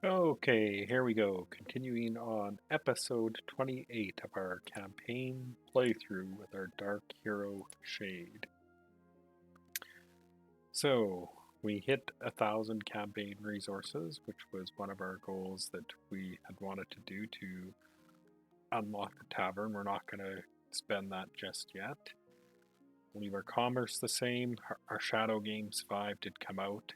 Okay, here we go. Continuing on episode 28 of our campaign playthrough with our Dark Hero Shade. So, we hit 1,000 campaign resources, which was one of our goals that we had wanted to do to unlock the tavern. We're not going to spend that just yet. Leave our commerce the same. Our Shadow Games 5 did come out.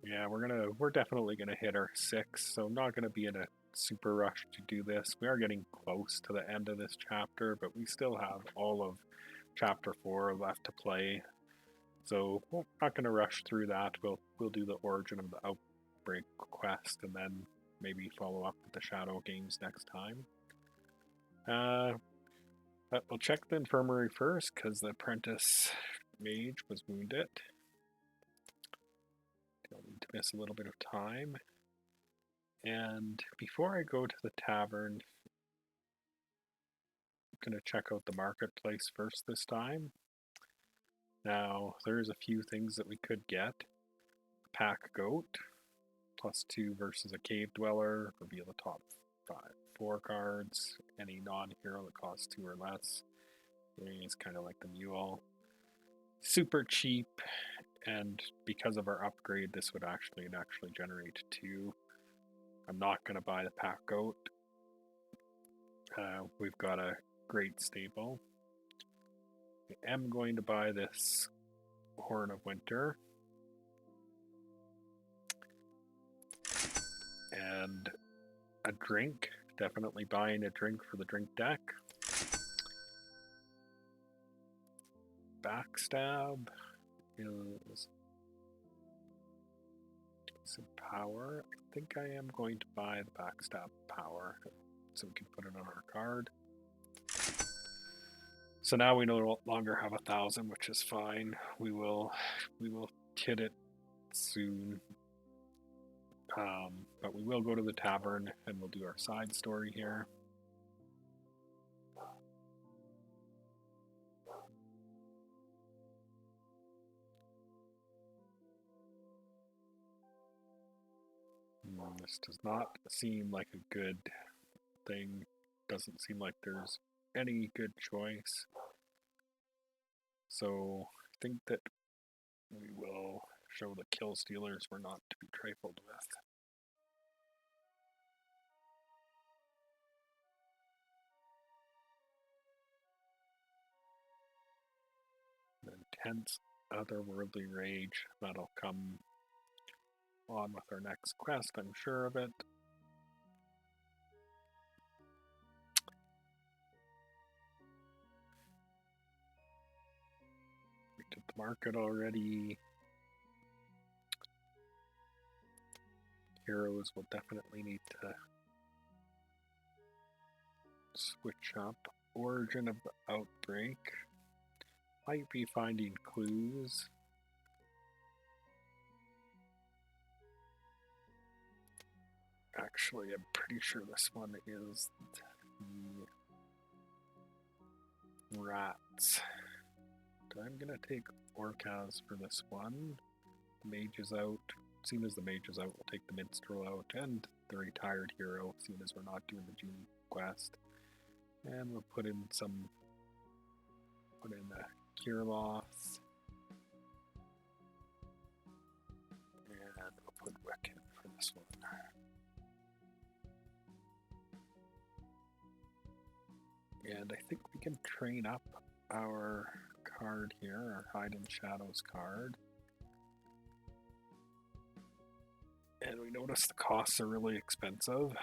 Yeah, we're definitely gonna hit our 6, so I'm not gonna be in a super rush to do this. We are getting close to the end of this chapter, but we still have all of chapter 4 left to play. So we're not gonna rush through that. We'll do the origin of the Outbreak quest and then maybe follow up with the Shadow Games next time. But we'll check the infirmary first because the apprentice mage was wounded. Don't need to miss a little bit of time. And before I go to the tavern, I'm going to check out the marketplace first this time. Now, there's a few things that we could get. Pack goat, +2 versus a cave dweller, reveal the top 4 cards, any non-hero that costs 2 or less. It's kind of like the mule. Super cheap, and because of our upgrade, this would actually generate 2. I'm not going to buy the pack goat. We've got a great stable. I am going to buy this Horn of Winter. And a drink. Definitely buying a drink for the drink deck. Backstab is some power. I think I am going to buy the backstab power so we can put it on our card. So now we no longer have 1,000, which is fine. We will hit it soon. But we will go to the tavern and we'll do our side story here. This does not seem like a good thing. Doesn't seem like there's any good choice. So I think that we will show the kill stealers we're not to be trifled with. The intense otherworldly rage, that'll come on with our next quest, I'm sure of it. We did the market already. Heroes will definitely need to switch up. Origin of the outbreak. Might be finding clues. Actually, I'm pretty sure this one is the rats. So I'm gonna take Orcas for this one. The mage is out. Seeing as the mage is out, we'll take the minstrel out and the retired hero, seeing as we're not doing the June quest. And we'll put in the Kirloth. And we'll put Wiccan for this one. And I think we can train up our card here, our Hide in Shadows card. And we notice the costs are really expensive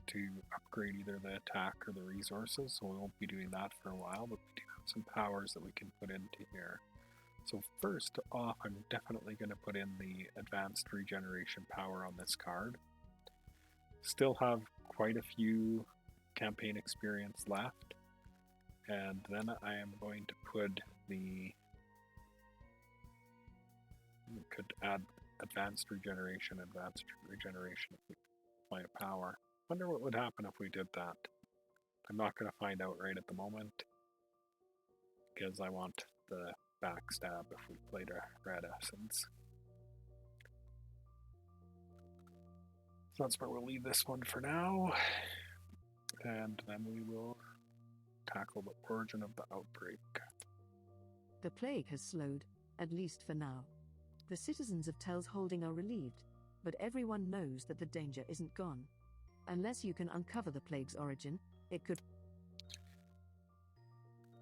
to upgrade either the attack or the resources, so we won't be doing that for a while, but we do have some powers that we can put into here. So first off, I'm definitely going to put in the advanced regeneration power on this card. Still have quite a few campaign experience left, and then I am going to put we could add advanced regeneration if we apply a power. Wonder what would happen if we did that. I'm not going to find out right at the moment because I want the backstab if we played a red essence. So that's where we'll leave this one for now. And then we will tackle the origin of the outbreak. The plague has slowed, at least for now. The citizens of Tell's Holding are relieved, but everyone knows that the danger isn't gone. Unless you can uncover the plague's origin, it could...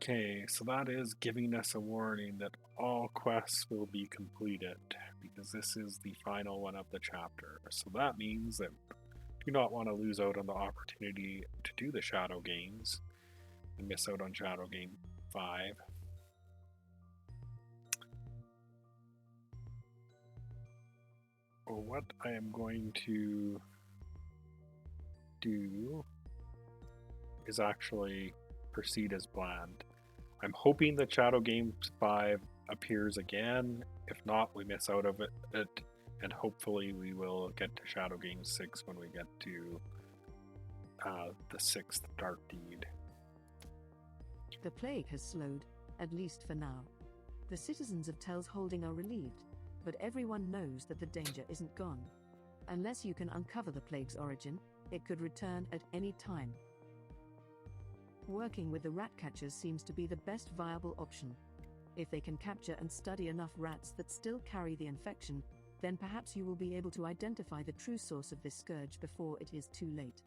Okay, so that is giving us a warning that all quests will be completed, because this is the final one of the chapter. So that means that do not want to lose out on the opportunity to do the Shadow Games and miss out on Shadow Game 5. Well, what I am going to do is actually proceed as planned. I'm hoping that Shadow Game 5 appears again. If not, we miss out of it, and hopefully we will get to Shadow Game 6 when we get to the 6th Dark Deed. The plague has slowed, at least for now. The citizens of Tell's Holding are relieved, but everyone knows that the danger isn't gone. Unless you can uncover the plague's origin, it could return at any time. Working with the rat catchers seems to be the best viable option. If they can capture and study enough rats that still carry the infection, then perhaps you will be able to identify the true source of this scourge before it is too late.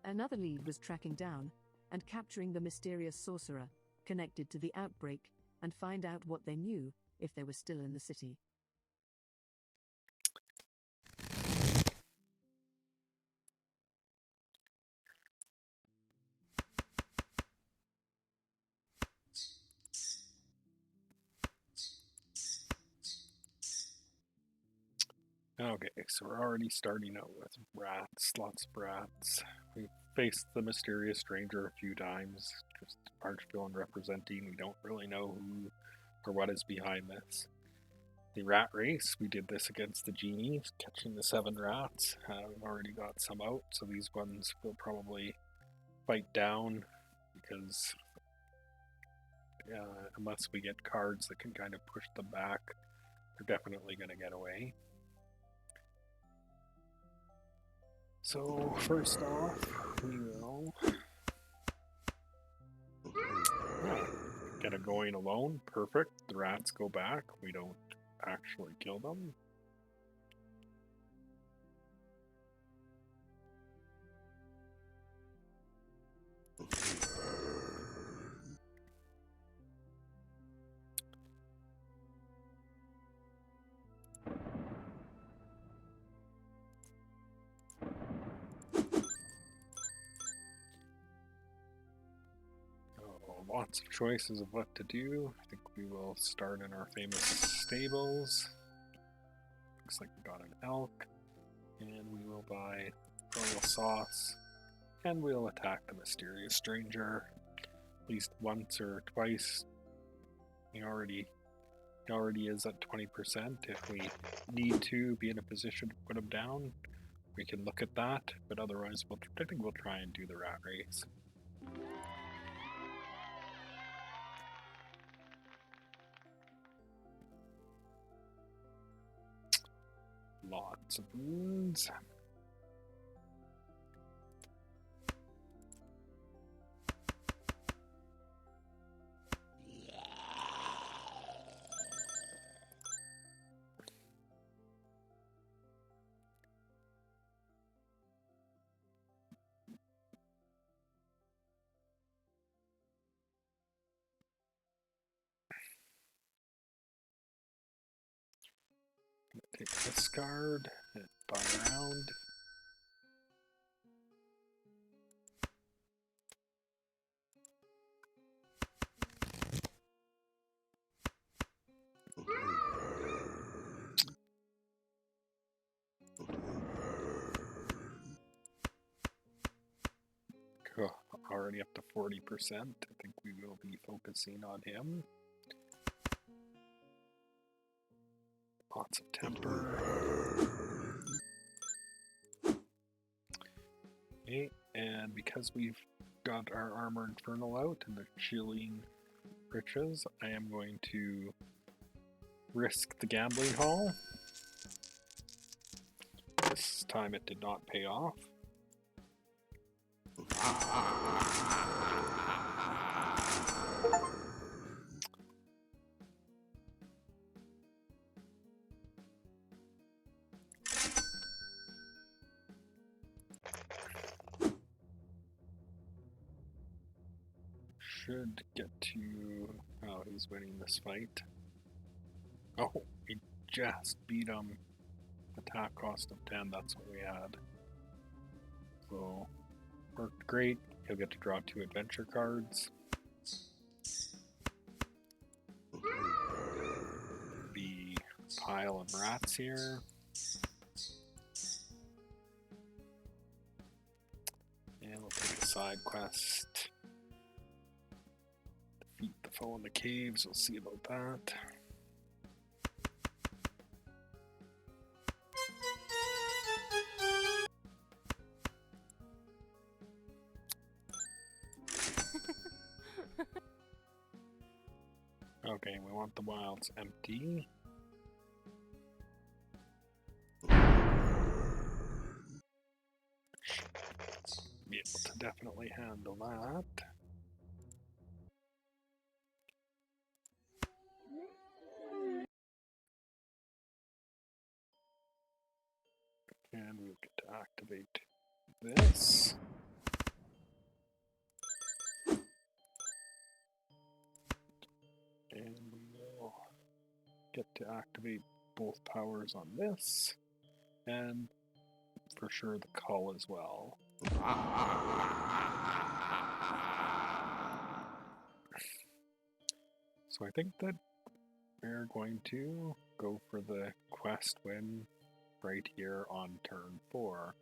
Another lead was tracking down and capturing the mysterious sorcerer connected to the outbreak and find out what they knew if they were still in the city. Okay, so we're already starting out with rats, lots of rats. We've faced the mysterious stranger a few times, just Archvillain representing. We don't really know who or what is behind this. The rat race, we did this against the genie, catching the 7 rats. We've already got some out, so these ones will probably fight down, because unless we get cards that can kind of push them back, they're definitely going to get away. So first off, we will get a going alone. Perfect. The rats go back. We don't actually kill them. Lots of choices of what to do. I think we will start in our famous stables. Looks like we got an elk. And we will buy royal sauce. And we'll attack the mysterious stranger at least once or twice. He already is at 20%. If we need to be in a position to put him down, we can look at that. But otherwise, I think we'll try and do the rat race. Lots of wounds. Take this card and buy around. Cool. Already up to 40%. I think we will be focusing on him. Lots of temper. Okay, and because we've got our Armor Infernal out and the Chilling Riches, I am going to risk the Gambling Hall. This time it did not pay off. Should get to... Oh, he's winning this fight. Oh, we just beat him. Attack cost of 10, that's what we had. So, worked great. He'll get to draw 2 adventure cards. The pile of rats here. And we'll take a side quest. Defeat the foe in the caves, we'll see about that. Okay, we want the wilds empty. Be able to definitely handle that. And we'll get to activate this. And we will get to activate both powers on this. And for sure the cull as well. So I think that we're going to go for the quest win right here on turn 4.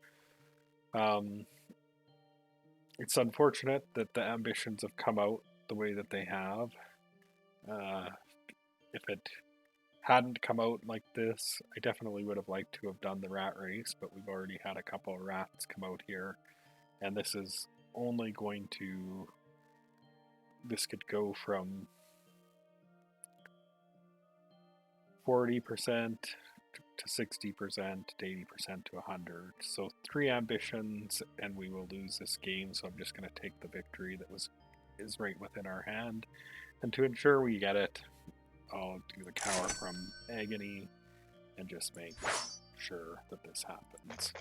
It's unfortunate that the ambitions have come out the way that they have. If it hadn't come out like this, I definitely would have liked to have done the rat race, but we've already had a couple of rats come out here, and this is only going to... This could go from 40% to 60% to 80% to 100. So 3 ambitions and we will lose this game, so I'm just going to take the victory that is right within our hand. And to ensure we get it, I'll do the cower from agony and just make sure that this happens.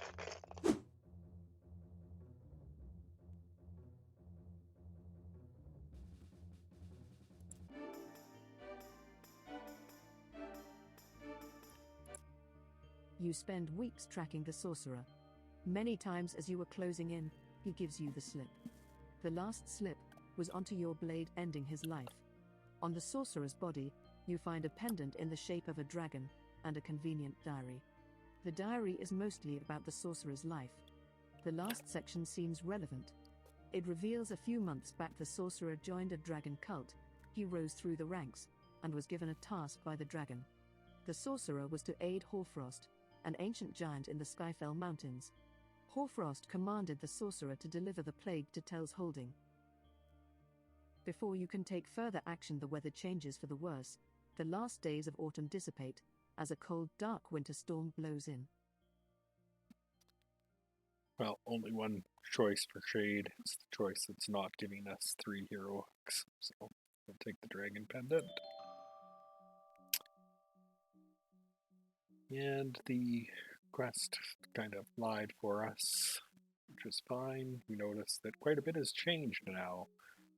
You spend weeks tracking the sorcerer. Many times as you were closing in, he gives you the slip. The last slip was onto your blade, ending his life. On the sorcerer's body, you find a pendant in the shape of a dragon and a convenient diary. The diary is mostly about the sorcerer's life. The last section seems relevant. It reveals a few months back the sorcerer joined a dragon cult. He rose through the ranks and was given a task by the dragon. The sorcerer was to aid Hoarfrost, an ancient giant in the Skyfell Mountains. Hoarfrost commanded the sorcerer to deliver the plague to Tel's Holding. Before you can take further action, the weather changes for the worse. The last days of autumn dissipate as a cold, dark winter storm blows in. Well, only one choice for Shade. It's the choice that's not giving us 3 heroics. So we'll take the Dragon Pendant. And the quest kind of lied for us, which is fine. We notice that quite a bit has changed now.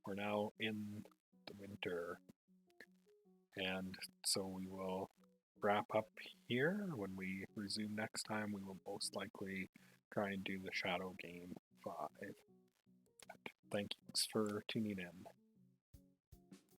We're now in the winter. And so we will wrap up here. When we resume next time, we will most likely try and do the Shadow Game 5. Thanks for tuning in.